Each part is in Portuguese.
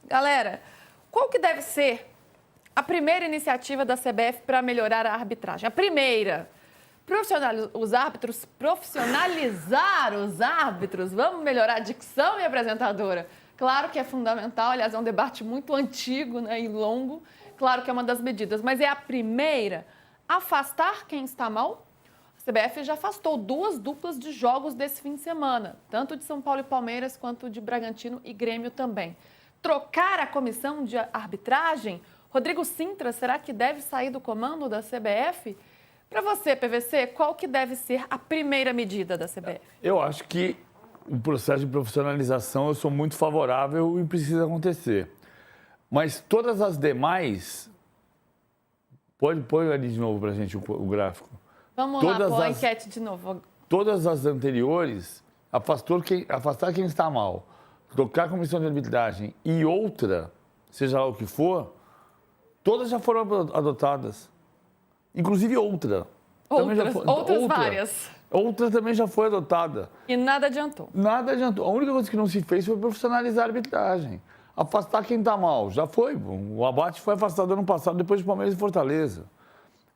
Galera, qual que deve ser a primeira iniciativa da CBF para melhorar a arbitragem? A primeira, profissionalizar os árbitros. Vamos melhorar a dicção, minha apresentadora? Claro que é fundamental, aliás, é um debate muito antigo, né, e longo. Claro que é uma das medidas, mas é a primeira, afastar quem está mal? A CBF já afastou 2 duplas de jogos desse fim de semana, tanto de São Paulo e Palmeiras, quanto de Bragantino e Grêmio também. Trocar a comissão de arbitragem? Rodrigo Sintra, será que deve sair do comando da CBF? Para você, PVC, qual que deve ser a primeira medida da CBF? Eu acho que o processo de profissionalização eu sou muito favorável e precisa acontecer. Mas todas as demais... Pode pôr ali de novo para a gente o gráfico. Vamos lá, pôr a enquete de novo. Todas as anteriores, afastar quem está mal, trocar a comissão de arbitragem e outra, seja lá o que for, todas já foram adotadas. Inclusive outra. Outras várias. Outra também já foi adotada. E nada adiantou. Nada adiantou. A única coisa que não se fez foi profissionalizar a arbitragem. Afastar quem está mal. Já foi. O Abate foi afastado ano passado, depois de Palmeiras e Fortaleza.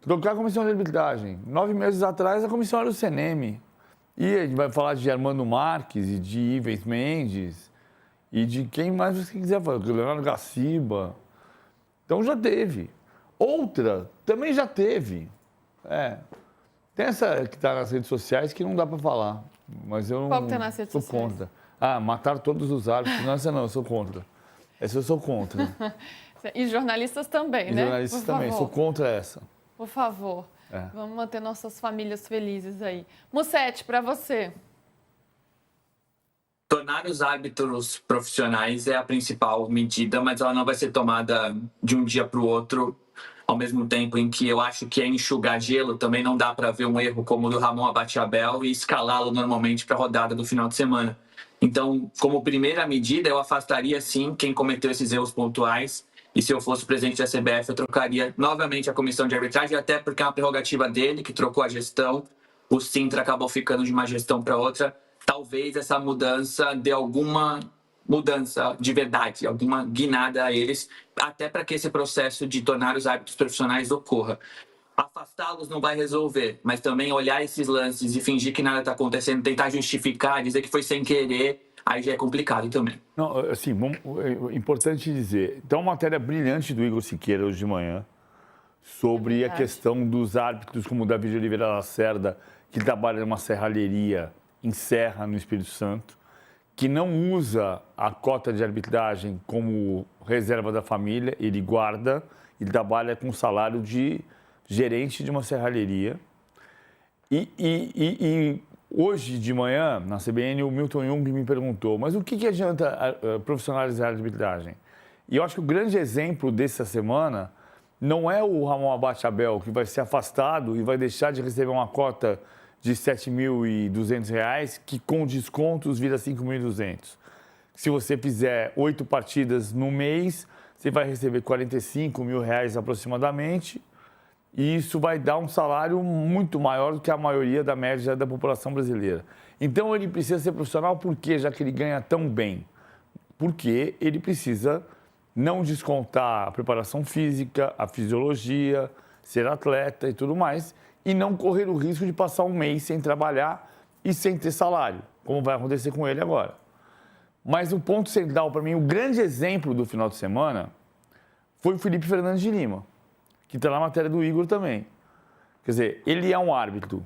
Trocar a comissão de arbitragem. 9 meses atrás, a comissão era o CNM. E a gente vai falar de Armando Marques e de Ivens Mendes e de quem mais você quiser falar. Leonardo Gaciba. Então já teve. Outra também já teve. Tem essa que está nas redes sociais que não dá para falar. Mas eu Qual que está nas redes sou sociais? contra. Matar todos os árbitros. Não, essa não, eu sou contra. Essa eu sou contra. E jornalistas também, né? Jornalistas também, sou contra essa. Por favor, vamos manter nossas famílias felizes aí. Mussete, para você. Tornar os árbitros profissionais é a principal medida, mas ela não vai ser tomada de um dia para o outro, ao mesmo tempo em que eu acho que é enxugar gelo. Também não dá para ver um erro como o do Ramon Abate-Abel e escalá-lo normalmente para a rodada do final de semana. Então, como primeira medida, eu afastaria, sim, quem cometeu esses erros pontuais. E se eu fosse presidente da CBF, eu trocaria novamente a comissão de arbitragem, até porque é uma prerrogativa dele, que trocou a gestão. O Sintra acabou ficando de uma gestão para outra. Talvez essa mudança dê alguma mudança de verdade, alguma guinada a eles, até para que esse processo de tornar os árbitros profissionais ocorra. Afastá-los não vai resolver, mas também olhar esses lances e fingir que nada está acontecendo, tentar justificar, dizer que foi sem querer, aí já é complicado também. Não, assim, é importante dizer, tem uma matéria brilhante do Igor Siqueira hoje de manhã sobre a questão dos árbitros, como o Davi de Oliveira Lacerda, que trabalha numa serralheria em Serra, no Espírito Santo, que não usa a cota de arbitragem como reserva da família, ele guarda, ele trabalha com salário de gerente de uma serralheria. E hoje de manhã, na CBN, o Milton Jung me perguntou, mas o que adianta profissionalizar a arbitragem? E eu acho que o grande exemplo dessa semana não é o Ramon Abate-Abel, que vai ser afastado e vai deixar de receber uma cota de R$ 7.200, que com descontos vira 5.200. Se você fizer 8 partidas no mês, você vai receber R$ 45 mil aproximadamente, e isso vai dar um salário muito maior do que a maioria da média da população brasileira. Então, ele precisa ser profissional, por quê? Já que ele ganha tão bem? Porque ele precisa não descontar a preparação física, a fisiologia, ser atleta e tudo mais, e não correr o risco de passar um mês sem trabalhar e sem ter salário, como vai acontecer com ele agora. Mas o ponto central para mim, o grande exemplo do final de semana, foi o Felipe Fernandes de Lima, que está na matéria do Igor também. Quer dizer, ele é um árbitro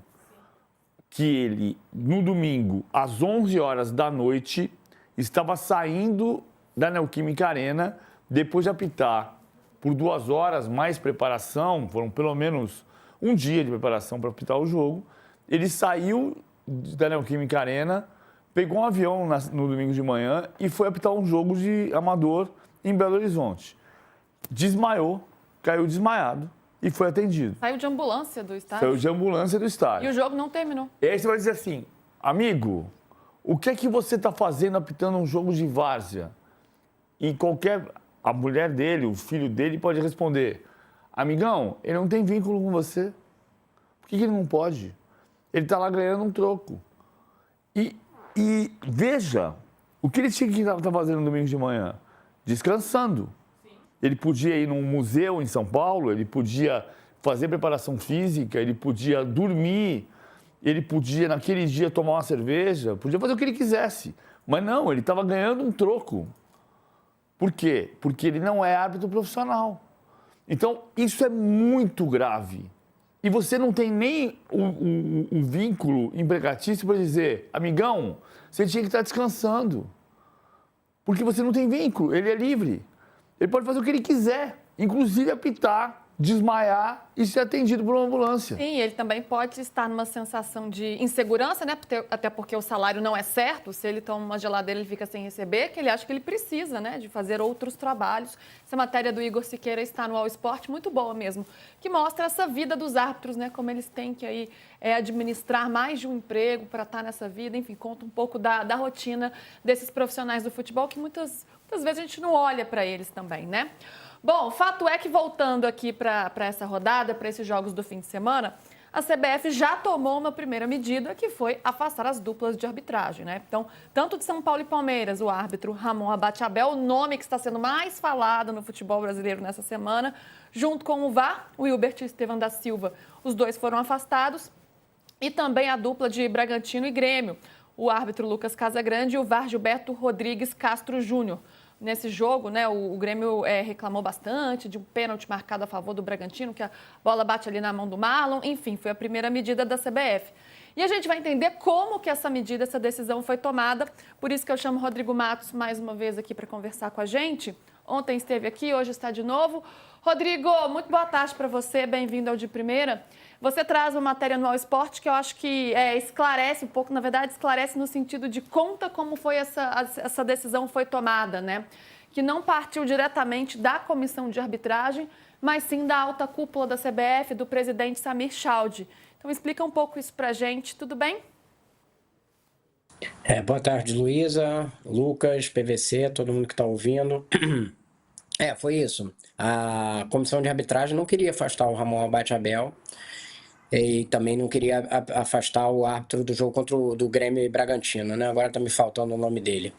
que ele, no domingo, às 11 horas da noite, estava saindo da Neoquímica Arena, depois de apitar por 2 horas, mais preparação, foram pelo menos um dia de preparação para apitar o jogo. Ele saiu da Neoquímica Arena, pegou um avião no domingo de manhã e foi apitar um jogo de amador em Belo Horizonte. Desmaiou, caiu desmaiado e foi atendido. Saiu de ambulância do estádio? Saiu de ambulância do estádio. E o jogo não terminou. E aí você vai dizer assim, amigo, o que é que você está fazendo apitando um jogo de várzea? E a mulher dele, o filho dele pode responder, amigão, ele não tem vínculo com você. Por que ele não pode? Ele está lá ganhando um troco. E veja, o que ele tinha que estar fazendo no domingo de manhã? descansando. Ele podia ir num museu em São Paulo, ele podia fazer preparação física, ele podia dormir, ele podia, naquele dia, tomar uma cerveja, podia fazer o que ele quisesse. Mas não, ele estava ganhando um troco. Por quê? Porque ele não é árbitro profissional. Então, isso é muito grave. E você não tem nem o vínculo empregatício para dizer, amigão, você tinha que estar descansando. Porque você não tem vínculo, ele é livre. Ele pode fazer o que ele quiser, inclusive apitar, desmaiar e ser atendido por uma ambulância. Sim, ele também pode estar numa sensação de insegurança, né? Até porque o salário não é certo. Se ele toma uma geladeira, ele fica sem receber, que ele acha que ele precisa, né? De fazer outros trabalhos. Essa matéria do Igor Siqueira está no All Sport, muito boa mesmo, que mostra essa vida dos árbitros, né? Como eles têm que aí administrar mais de um emprego para estar nessa vida. Enfim, conta um pouco da rotina desses profissionais do futebol, que muitas vezes a gente não olha para eles também, né? Bom, fato é que, voltando aqui para essa rodada, para esses jogos do fim de semana, a CBF já tomou uma primeira medida, que foi afastar as duplas de arbitragem, né? Então, tanto de São Paulo e Palmeiras, o árbitro Ramon Abate-Abel, o nome que está sendo mais falado no futebol brasileiro nessa semana, junto com o VAR, o Hilbert e Estevam da Silva, os dois foram afastados, e também a dupla de Bragantino e Grêmio, o árbitro Lucas Casagrande e o VAR Gilberto Rodrigues Castro Júnior. Nesse jogo, né, o Grêmio reclamou bastante de um pênalti marcado a favor do Bragantino, que a bola bate ali na mão do Marlon. Enfim, foi a primeira medida da CBF. E a gente vai entender como que essa medida, essa decisão foi tomada. Por isso que eu chamo o Rodrigo Matos mais uma vez aqui para conversar com a gente. Ontem esteve aqui, hoje está de novo. Rodrigo, muito boa tarde para você, bem-vindo ao De Primeira. Você traz uma matéria no All Sport que eu acho que esclarece um pouco, na verdade, esclarece no sentido de conta como foi essa decisão foi tomada, né? Que não partiu diretamente da comissão de arbitragem, mas sim da alta cúpula da CBF, do presidente Samir Chaude. Então, explica um pouco isso pra gente, tudo bem? Boa tarde, Luísa, Lucas, PVC, todo mundo que está ouvindo. Foi isso. A comissão de arbitragem não queria afastar o Ramon Abate-Abel e também não queria afastar o árbitro do jogo contra do Grêmio e Bragantino, né? Agora está me faltando o nome dele.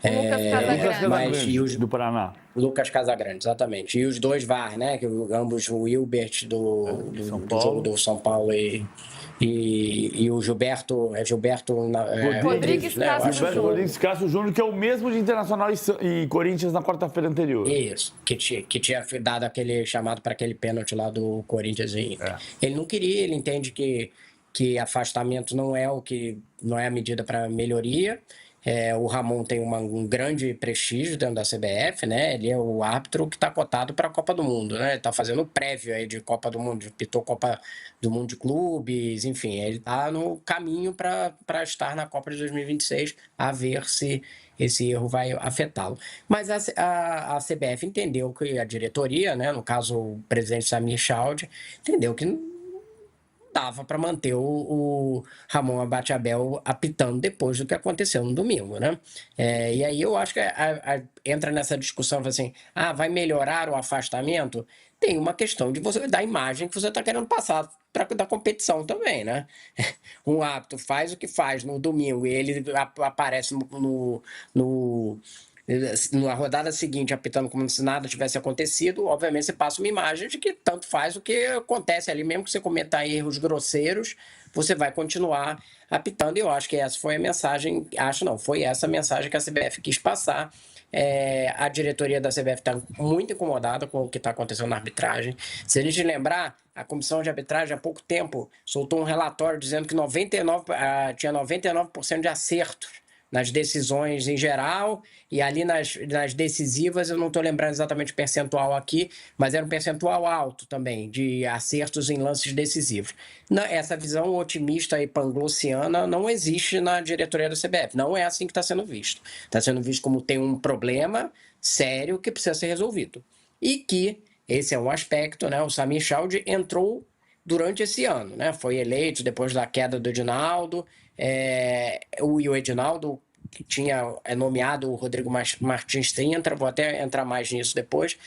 Lucas Casagrande. Do Paraná. Lucas Casagrande, exatamente. E os dois VAR, né? Que ambos, o Hilbert do jogo do São Paulo e o Gilberto Rodrigues Castro Júnior, que é o mesmo de Internacional e Corinthians na quarta-feira anterior. Isso, que tinha dado aquele chamado para aquele pênalti lá do Corinthians. Ele não queria, ele entende que afastamento não é a medida para melhoria. O Ramon tem um grande prestígio dentro da CBF, né? Ele é o árbitro que está cotado para a Copa do Mundo, né? Ele está fazendo prévio aí de Copa do Mundo, pitou Copa do Mundo de Clubes, enfim, ele está no caminho para estar na Copa de 2026, a ver se esse erro vai afetá-lo. Mas a CBF entendeu que a diretoria, né? No caso o presidente Samir Chaude, entendeu que dava para manter o Ramon Abate-Abel apitando depois do que aconteceu no domingo, né? E aí eu acho que entra nessa discussão assim, vai melhorar o afastamento? Tem uma questão da imagem que você está querendo passar da competição também, né? Um árbitro faz o que faz no domingo e ele aparece na rodada seguinte, apitando como se nada tivesse acontecido, obviamente você passa uma imagem de que tanto faz o que acontece ali, mesmo que você cometa erros grosseiros, você vai continuar apitando. E eu acho que essa foi a mensagem, foi essa a mensagem que a CBF quis passar. A diretoria da CBF está muito incomodada com o que está acontecendo na arbitragem. Se a gente lembrar, a comissão de arbitragem há pouco tempo soltou um relatório dizendo que tinha 99% de acertos nas decisões em geral, e ali nas decisivas, eu não estou lembrando exatamente o percentual aqui, mas era um percentual alto também, de acertos em lances decisivos. Essa visão otimista e panglossiana não existe na diretoria da CBF, não é assim que está sendo visto. Está sendo visto como tem um problema sério que precisa ser resolvido. E que esse é um aspecto, né? O Samir Chaude entrou durante esse ano, né? Foi eleito depois da queda do Edinaldo, e o Edinaldo que tinha nomeado o Rodrigo Martins Sintra, vou até entrar mais nisso depois,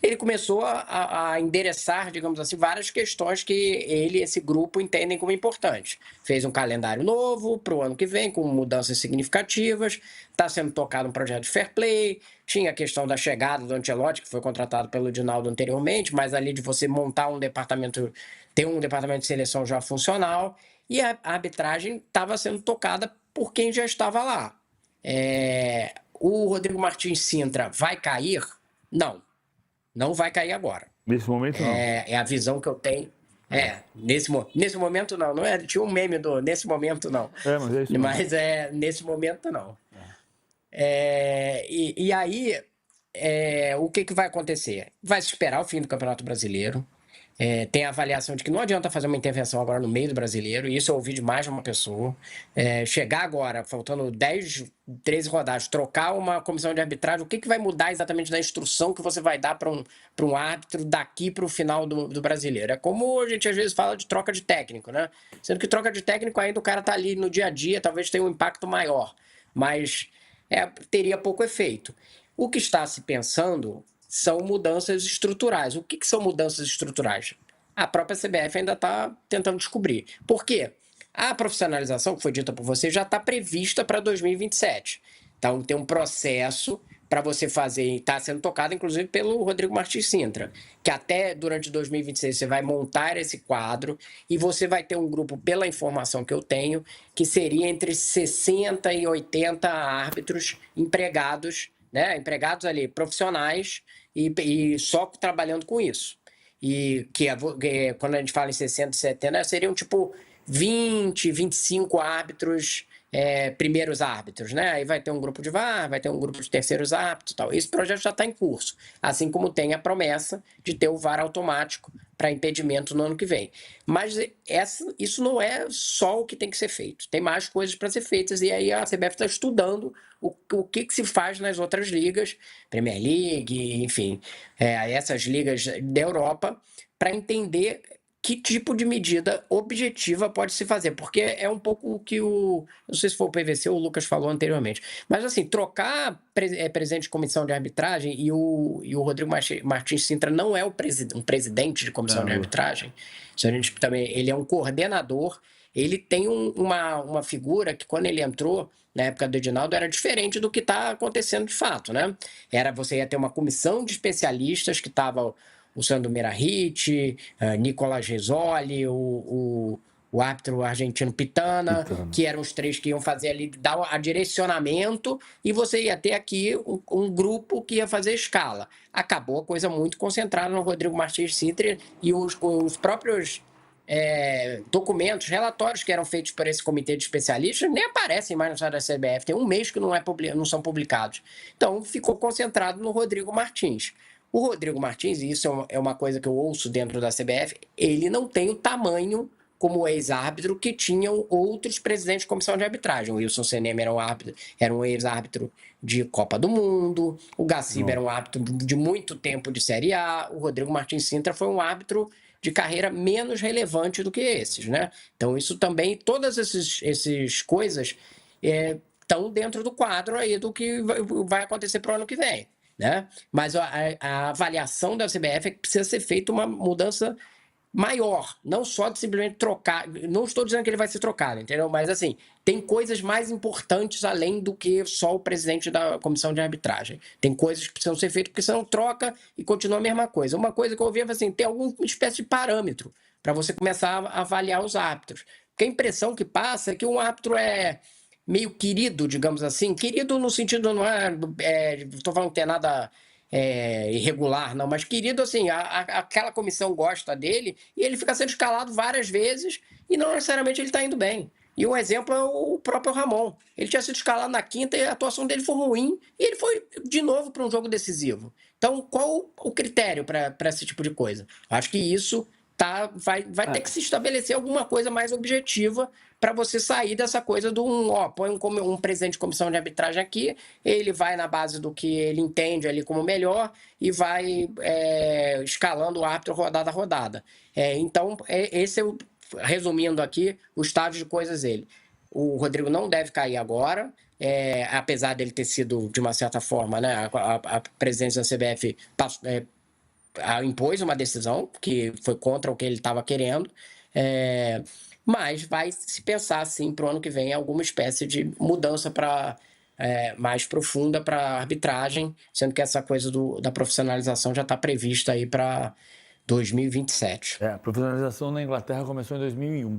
ele começou a endereçar, digamos assim, várias questões que ele e esse grupo entendem como importantes. Fez um calendário novo para o ano que vem, com mudanças significativas, está sendo tocado um projeto de fair play, tinha a questão da chegada do Ancelotti, que foi contratado pelo Dinaldo anteriormente, mas ali de você montar um departamento, ter um departamento de seleção já funcional, e a arbitragem estava sendo tocada por quem já estava lá. O Rodrigo Martins Sintra vai cair? Não vai cair agora. Nesse momento, não. É a visão que eu tenho. Nesse momento não. Não é? Tinha um meme do nesse momento não. Mas é isso mesmo. Mas nesse momento não. E aí, o que vai acontecer? Vai se esperar o fim do Campeonato Brasileiro. Tem a avaliação de que não adianta fazer uma intervenção agora no meio do brasileiro, e isso eu ouvi de mais de uma pessoa. Chegar agora, faltando 10, 13 rodadas, trocar uma comissão de arbitragem, o que vai mudar exatamente na instrução que você vai dar para um árbitro daqui para o final do brasileiro? É como a gente às vezes fala de troca de técnico, né? Sendo que troca de técnico ainda o cara está ali no dia a dia, talvez tenha um impacto maior, mas teria pouco efeito. O que está se pensando são mudanças estruturais. O que são mudanças estruturais? A própria CBF ainda está tentando descobrir. Por quê? A profissionalização, que foi dita por você, já está prevista para 2027. Então, tem um processo para você fazer, está sendo tocado, inclusive, pelo Rodrigo Martins Sintra, que até durante 2026 você vai montar esse quadro e você vai ter um grupo, pela informação que eu tenho, que seria entre 60 e 80 árbitros empregados, né? Empregados ali, profissionais, e só trabalhando com isso. E quando a gente fala em 60, 70, seriam tipo 20, 25 árbitros, primeiros árbitros, né? Aí vai ter um grupo de VAR, vai ter um grupo de terceiros árbitros e tal. Esse projeto já está em curso, assim como tem a promessa de ter o VAR automático para impedimento no ano que vem. Mas isso não é só o que tem que ser feito. Tem mais coisas para ser feitas, e aí a CBF está estudando o que se faz nas outras ligas, Premier League, enfim, essas ligas da Europa, para entender que tipo de medida objetiva pode se fazer, porque é um pouco o que não sei se foi o PVC ou o Lucas falou anteriormente, mas assim, trocar presidente de comissão de arbitragem e o Rodrigo Martins Sintra não é um presidente de comissão de arbitragem, ele é um coordenador, ele tem uma figura que quando ele entrou, na época do Edinaldo, era diferente do que está acontecendo de fato, né? Você ia ter uma comissão de especialistas que estava o Sandro Meirahit, Nicolas Rizzoli, o árbitro argentino Pitana, que eram os três que iam fazer ali, dar a direcionamento, e você ia ter aqui um grupo que ia fazer escala. Acabou a coisa muito concentrada no Rodrigo Martins Sintra, e os próprios documentos, relatórios que eram feitos por esse comitê de especialistas nem aparecem mais no site da CBF, tem um mês que não são publicados. Então, ficou concentrado no Rodrigo Martins. O Rodrigo Martins, e isso é uma coisa que eu ouço dentro da CBF, ele não tem o tamanho como ex-árbitro que tinham outros presidentes de comissão de arbitragem. O Wilson Senem era um ex-árbitro de Copa do Mundo, o Gaciba era um árbitro de muito tempo de Série A, o Rodrigo Martins Sintra foi um árbitro de carreira menos relevante do que esses, né? Então, isso também, todas essas coisas estão dentro do quadro aí do que vai acontecer para o ano que vem, né? Mas a avaliação da CBF é que precisa ser feita uma mudança maior, não só de simplesmente trocar, não estou dizendo que ele vai ser trocado, entendeu? Mas assim, tem coisas mais importantes além do que só o presidente da comissão de arbitragem. Tem coisas que precisam ser feitas, porque senão troca e continua a mesma coisa. Uma coisa que eu ouvi é assim, tem alguma espécie de parâmetro para você começar a avaliar os árbitros. Porque a impressão que passa é que um árbitro é meio querido, digamos assim, querido no sentido, não estou falando que tem nada irregular, não, mas querido assim, aquela comissão gosta dele e ele fica sendo escalado várias vezes e não necessariamente ele está indo bem. E um exemplo é o próprio Ramon. Ele tinha sido escalado na quinta e a atuação dele foi ruim e ele foi de novo para um jogo decisivo. Então, qual o critério para esse tipo de coisa? Acho que isso vai ter que se estabelecer alguma coisa mais objetiva para você sair dessa coisa põe um presidente de comissão de arbitragem aqui, ele vai na base do que ele entende ali como melhor e vai escalando o árbitro rodada a rodada. Então, esse é resumindo aqui o estado de coisas dele. o Rodrigo não deve cair agora, apesar dele ter sido, de uma certa forma, né, a presidência da CBF impôs uma decisão que foi contra o que ele estava querendo, mas vai se pensar, sim, para o ano que vem, alguma espécie de mudança mais profunda para a arbitragem, sendo que essa coisa da profissionalização já está prevista aí para 2027. A profissionalização na Inglaterra começou em 2001.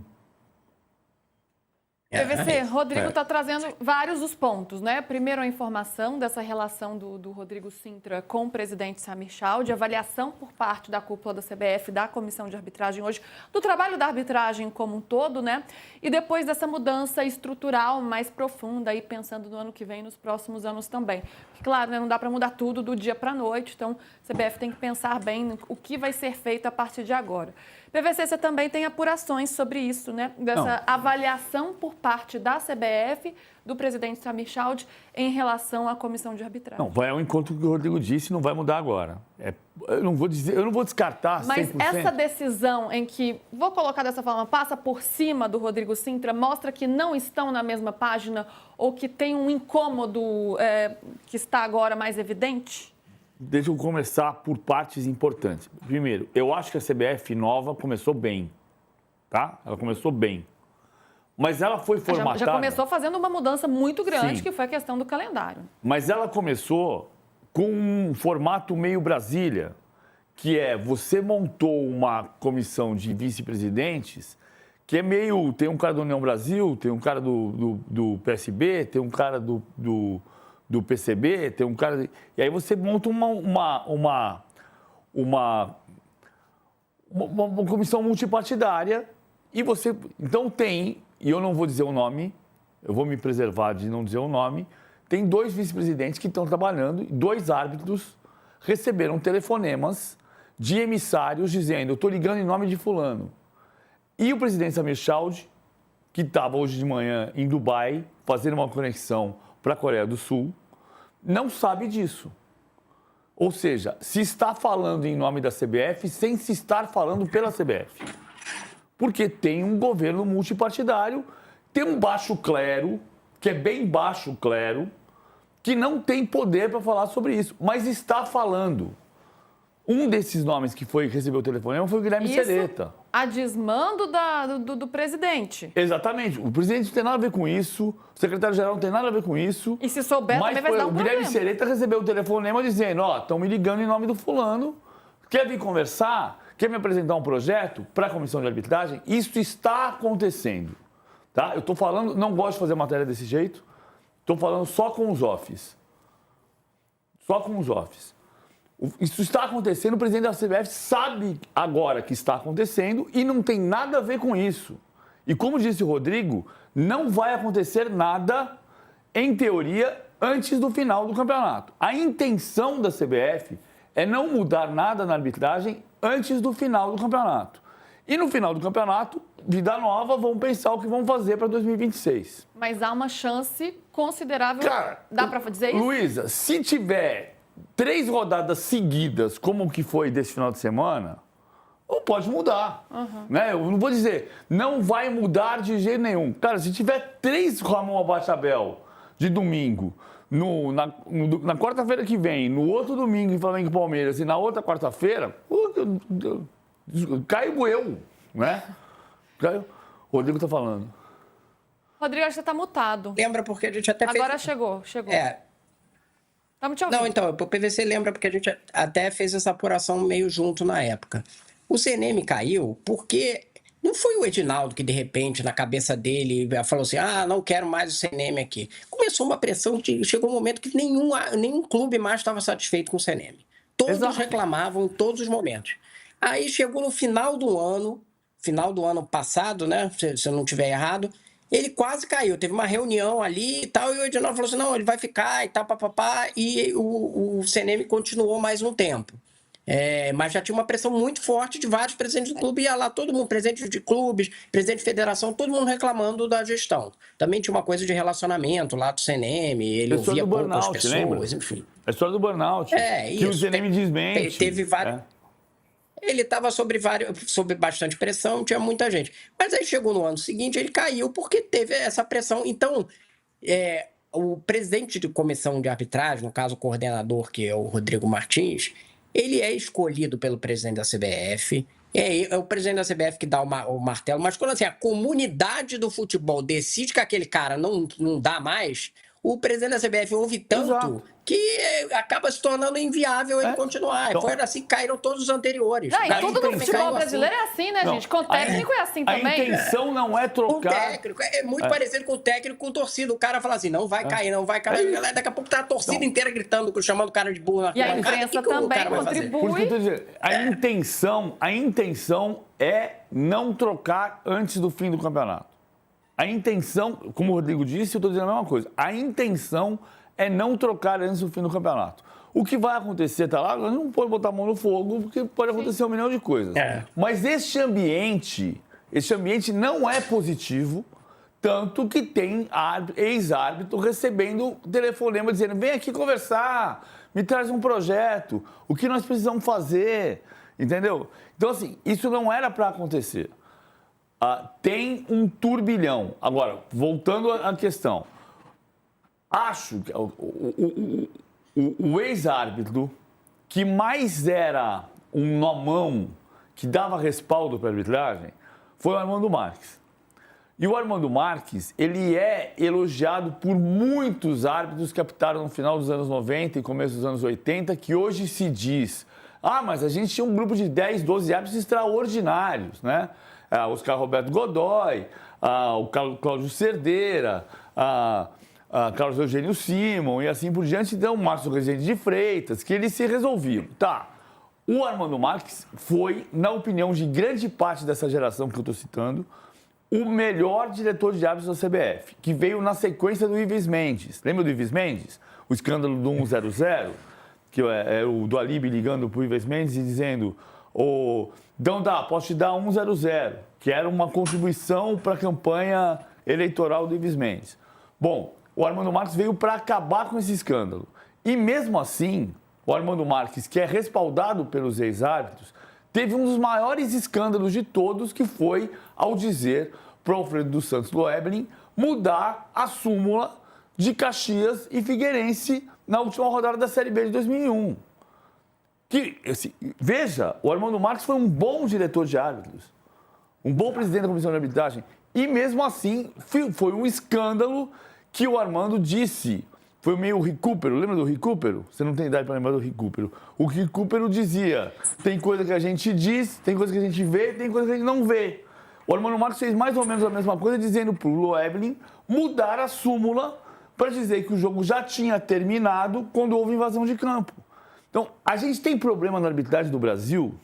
PVC, Rodrigo está trazendo vários dos pontos, né? Primeiro, a informação dessa relação do Rodrigo Sintra com o presidente Samir Chaude, avaliação por parte da cúpula da CBF, da comissão de arbitragem hoje, do trabalho da arbitragem como um todo, né? E depois dessa mudança estrutural mais profunda, aí pensando no ano que vem, nos próximos anos também. Claro, né, não dá para mudar tudo do dia para a noite, então a CBF tem que pensar bem o que vai ser feito a partir de agora. PVC, você também tem apurações sobre isso, né? Dessa avaliação por parte da CBF, do presidente Samir Chaude, em relação à comissão de arbitragem. Não, vai ao encontro do que o Rodrigo disse, não vai mudar agora. Eu não vou descartar 100%. Mas essa decisão em que, vou colocar dessa forma, passa por cima do Rodrigo Sintra, mostra que não estão na mesma página ou que tem um incômodo que está agora mais evidente? Deixa eu começar por partes importantes. Primeiro, eu acho que a CBF nova começou bem, tá? Ela começou bem. Mas ela foi formatada... Já começou fazendo uma mudança muito grande, Sim. que foi a questão do calendário. Mas ela começou com um formato meio Brasília, que você montou uma comissão de vice-presidentes que é meio... Tem um cara do União Brasil, tem um cara do PSB, tem um cara do PCB, tem um cara... E aí você monta uma comissão multipartidária e você... Então tem, e eu não vou dizer o nome, eu vou me preservar de não dizer o nome, tem 2 vice-presidentes que estão trabalhando, 2 árbitros receberam telefonemas de emissários dizendo: eu estou ligando em nome de fulano. E o presidente Samir Chaude, que estava hoje de manhã em Dubai, fazendo uma conexão para a Coreia do Sul, não sabe disso. Ou seja, se está falando em nome da CBF sem se estar falando pela CBF. Porque tem um governo multipartidário, tem um baixo clero, que é bem baixo clero, que não tem poder para falar sobre isso, mas está falando. Um desses nomes que recebeu o telefonema foi o Guilherme Sereta. A desmando do presidente. Exatamente. O presidente não tem nada a ver com isso, o secretário-geral não tem nada a ver com isso. E se souber, também vai dar um problema. O Guilherme Sereta recebeu o telefonema dizendo: estão me ligando em nome do fulano, quer vir conversar, quer me apresentar um projeto para a comissão de arbitragem? Isso está acontecendo. Tá? Eu estou falando, não gosto de fazer matéria desse jeito, estou falando só com os offs. Só com os offs. Isso está acontecendo, o presidente da CBF sabe agora que está acontecendo e não tem nada a ver com isso. E como disse o Rodrigo, não vai acontecer nada, em teoria, antes do final do campeonato. A intenção da CBF é não mudar nada na arbitragem antes do final do campeonato. E no final do campeonato, vida nova, vão pensar o que vão fazer para 2026. Mas há uma chance considerável, dá para dizer isso? Luísa, se tiver 3 rodadas seguidas, como o que foi desse final de semana, ou pode mudar. Né? Eu não vou dizer, não vai mudar de jeito nenhum. Cara, se tiver 3 Ramon Abate-Abel de domingo, na quarta-feira que vem, no outro domingo em Flamengo e Palmeiras e na outra quarta-feira, caiu eu, né? O Rodrigo está falando. Rodrigo, acho que você está mutado. Lembra porque a gente até Agora chegou. Estamos te ouvindo. Não, então, o PVC lembra porque a gente até fez essa apuração meio junto na época. O CNM caiu porque não foi o Edinaldo que, de repente, na cabeça dele, falou assim: não quero mais o CNM aqui. Começou uma pressão, chegou um momento que nenhum clube mais estava satisfeito com o CNM. Todos reclamavam em todos os momentos. Aí chegou no final do ano passado, né, se eu não estiver errado, ele quase caiu. Teve uma reunião ali e tal, e o Edinaldo falou assim: não, ele vai ficar e tal, papapá, e o CNM continuou mais um tempo. Mas já tinha uma pressão muito forte de vários presidentes do clube, ia lá todo mundo, presidente de clubes, presidente de federação, todo mundo reclamando da gestão. Também tinha uma coisa de relacionamento lá do CNM, ele ouvia poucas pessoas, enfim. A história do burnout, que o CNM desmente. Teve vários... ele estava sob bastante pressão, tinha muita gente. Mas aí chegou no ano seguinte, ele caiu porque teve essa pressão. Então, o presidente de comissão de arbitragem, no caso o coordenador, que é o Rodrigo Martins, ele é escolhido pelo presidente da CBF, é o presidente da CBF que dá o martelo, mas quando assim, a comunidade do futebol decide que aquele cara não dá mais, o presidente da CBF ouve tanto Exato. que acaba se tornando inviável ele continuar. Então, foi assim que caíram todos os anteriores. Não, e A tudo no intenção- futebol brasileiro é assim, né, Não, gente? Com o técnico é assim A também. intenção não é O trocar... técnico é muito parecido com o técnico com torcida. O cara fala assim, não vai cair, não vai cair. Daqui a pouco tá a torcida inteira gritando, chamando o cara de burro na E a arquibancada. imprensa O que o também cara vai fazer? Por isso que eu contribui. tô dizendo, a intenção é não trocar antes do fim do campeonato. A intenção, como o Rodrigo disse, eu estou dizendo a mesma coisa. A intenção é não trocar antes do fim do campeonato. O que vai acontecer, tá lá, não pode botar a mão no fogo, porque pode acontecer 1 milhão de coisas. Mas este ambiente não é positivo, tanto que tem ex-árbitro recebendo telefonema dizendo, vem aqui conversar, me traz um projeto, o que nós precisamos fazer, entendeu? Então, assim, isso não era para acontecer. Tem um turbilhão. Agora, voltando à questão, acho que o ex-árbitro que mais era um nomão que dava respaldo para a arbitragem foi o Armando Marques. E o Armando Marques, ele é elogiado por muitos árbitros que apitaram no final dos anos 90 e começo dos anos 80, que hoje se diz, mas a gente tinha um grupo de 10, 12 árbitros extraordinários, né? Oscar Roberto Godoy, o Cláudio Cerdeira, Carlos Eugênio Simon e assim por diante. Então, o Márcio Rezende de Freitas, que eles se resolviam. O Armando Marques foi, na opinião de grande parte dessa geração que eu estou citando, o melhor diretor de árbitros da CBF, que veio na sequência do Ives Mendes. Lembra do Ives Mendes? O escândalo do 100, que é o do Alibe ligando para o Ives Mendes e dizendo... Então posso te dar 100, que era uma contribuição para a campanha eleitoral do Ives Mendes. Bom, o Armando Marques veio para acabar com esse escândalo. E mesmo assim, o Armando Marques, que é respaldado pelos ex-árbitros, teve um dos maiores escândalos de todos, que foi ao dizer para o Alfredo dos Santos Loeblin mudar a súmula de Caxias e Figueirense na última rodada da Série B de 2001. Veja, o Armando Marques foi um bom diretor de árbitros, um bom presidente da comissão de arbitragem, e mesmo assim foi um escândalo que o Armando disse, foi meio recupero, lembra do recupero? Você não tem idade para lembrar do recupero. O recupero dizia, tem coisa que a gente diz, tem coisa que a gente vê, tem coisa que a gente não vê. O Armando Marques fez mais ou menos a mesma coisa, dizendo para o Loeblin mudar a súmula para dizer que o jogo já tinha terminado quando houve invasão de campo. Então, a gente tem problema na arbitragem do Brasil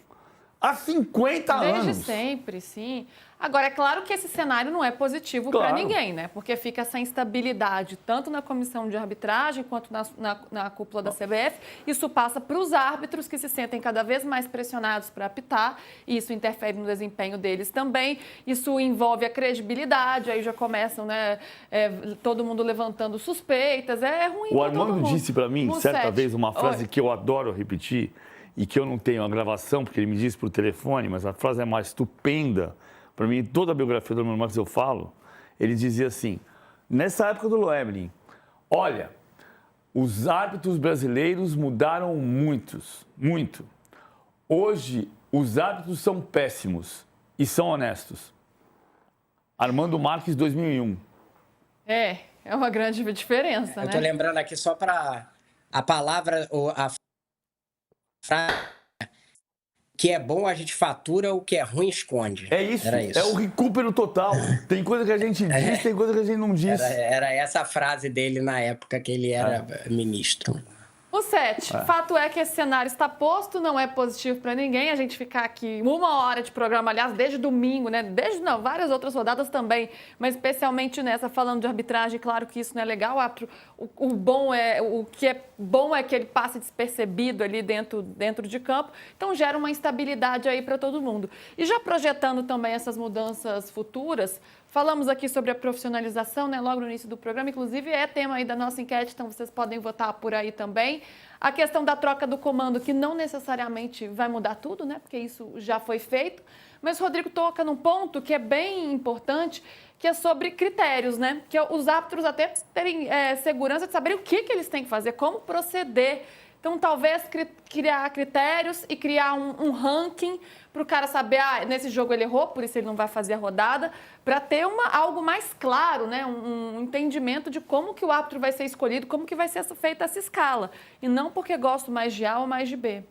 há 50 anos. Desde sempre, sim. Agora, é claro que esse cenário não é positivo para ninguém, né? Porque fica essa instabilidade, tanto na comissão de arbitragem quanto na cúpula da CBF. Isso passa para os árbitros, que se sentem cada vez mais pressionados para apitar, e isso interfere no desempenho deles também. Isso envolve a credibilidade, aí já começam, né, todo mundo levantando suspeitas. É ruim O para todo Armando mundo. disse para mim, certa vez, uma frase que eu adoro repetir, e que eu não tenho a gravação, porque ele me disse por telefone, mas a frase é mais estupenda. Para mim, toda a biografia do Armando Marques eu falo, ele dizia assim, nessa época do Loeblin, olha, os árbitros brasileiros mudaram muito. Hoje, os árbitros são péssimos e são honestos. Armando Marques, 2001. É uma grande diferença, né? Eu tô lembrando aqui só para a palavra, a frase, que é bom a gente fatura, o que é ruim esconde. É isso, Era isso. é o recupero total. Tem coisa que a gente diz, tem coisa que a gente não diz. Era essa a frase dele na época que ele era ministro. O 7, fato é que esse cenário está posto, não é positivo para ninguém. A gente ficar aqui 1 hora de programa, aliás, desde domingo, né? Várias outras rodadas também, mas especialmente nessa, falando de arbitragem, claro que isso não é legal. O que é bom é que ele passe despercebido ali dentro de campo, então gera uma instabilidade aí para todo mundo. E já projetando também essas mudanças futuras, Falamos aqui sobre a profissionalização, né, logo no início do programa, inclusive é tema aí da nossa enquete, então vocês podem votar por aí também. A questão da troca do comando, que não necessariamente vai mudar tudo, né, porque isso já foi feito, mas o Rodrigo toca num ponto que é bem importante, que é sobre critérios, né, que é os árbitros até terem segurança de saberem o que eles têm que fazer, como proceder. Então, talvez criar critérios e criar um ranking para o cara saber, nesse jogo ele errou, por isso ele não vai fazer a rodada, para ter algo mais claro, né? Um entendimento de como que o árbitro vai ser escolhido, como que vai ser feita essa escala. E não porque gosto mais de A ou mais de B.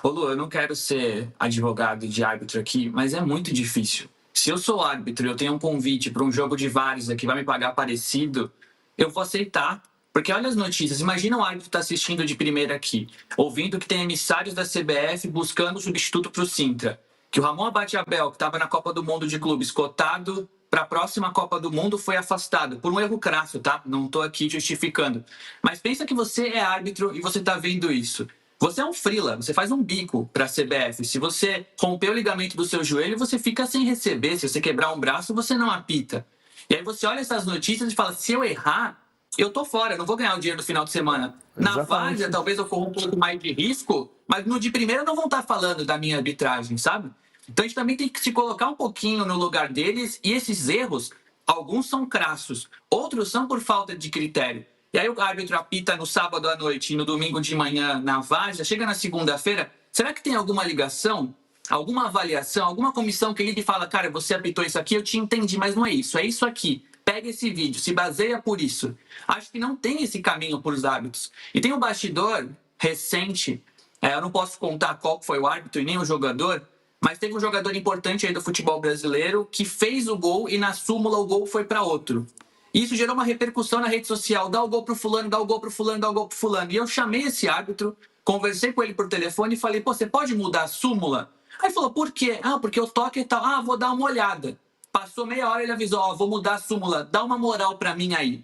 Ô Lu, eu não quero ser advogado de árbitro aqui, mas é muito difícil. Se eu sou árbitro e eu tenho um convite para um jogo de várzea que vai me pagar parecido, eu vou aceitar. Porque olha as notícias, imagina o árbitro estar assistindo de primeira aqui, ouvindo que tem emissários da CBF buscando substituto para o Sintra, que o Ramon Abate Abel, que estava na Copa do Mundo de clubes, cotado para a próxima Copa do Mundo, foi afastado, por um erro crasso, tá? Não estou aqui justificando. Mas pensa que você é árbitro e você está vendo isso. Você é um freela, você faz um bico para a CBF. Se você romper o ligamento do seu joelho, você fica sem receber. Se você quebrar um braço, você não apita. E aí você olha essas notícias e fala, se eu errar, eu tô fora, não vou ganhar o dinheiro no final de semana. Na várzea, talvez eu corra um pouco mais de risco, mas no de primeira não vão estar falando da minha arbitragem, sabe? Então a gente também tem que se colocar um pouquinho no lugar deles, e esses erros, alguns são crassos, outros são por falta de critério. E aí o árbitro apita no sábado à noite e no domingo de manhã na várzea, chega na segunda-feira, será que tem alguma ligação, alguma avaliação, alguma comissão que ele fala, cara, você apitou isso aqui, eu te entendi, mas não é isso aqui. Pega esse vídeo, se baseia por isso. Acho que não tem esse caminho para os árbitros. E tem um bastidor recente, eu não posso contar qual foi o árbitro e nem o jogador, mas teve um jogador importante aí do futebol brasileiro que fez o gol e na súmula o gol foi para outro. Isso gerou uma repercussão na rede social, dá o gol pro fulano, dá o gol pro fulano, dá o gol pro fulano. E eu chamei esse árbitro, conversei com ele por telefone e falei, pô, você pode mudar a súmula? Aí ele falou, por quê? Porque o toque e tal, vou dar uma olhada. Passou meia hora, ele avisou, vou mudar a súmula, dá uma moral pra mim aí.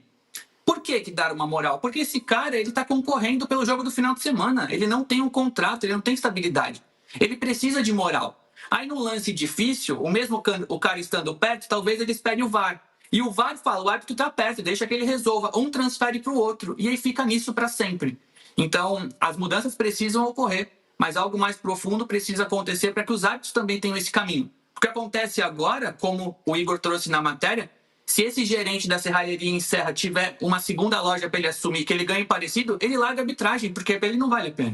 Por que dar uma moral? Porque esse cara, ele tá concorrendo pelo jogo do final de semana. Ele não tem um contrato, ele não tem estabilidade. Ele precisa de moral. Aí num lance difícil, o cara estando perto, talvez ele espere o VAR. E o VAR fala, o árbitro tá perto, deixa que ele resolva. Um transfere pro outro. E aí fica nisso para sempre. Então, as mudanças precisam ocorrer, mas algo mais profundo precisa acontecer para que os árbitros também tenham esse caminho. O que acontece agora, como o Igor trouxe na matéria, se esse gerente da serralheria em Serra tiver uma segunda loja para ele assumir que ele ganhe parecido, ele larga a arbitragem, porque para ele não vale a pena.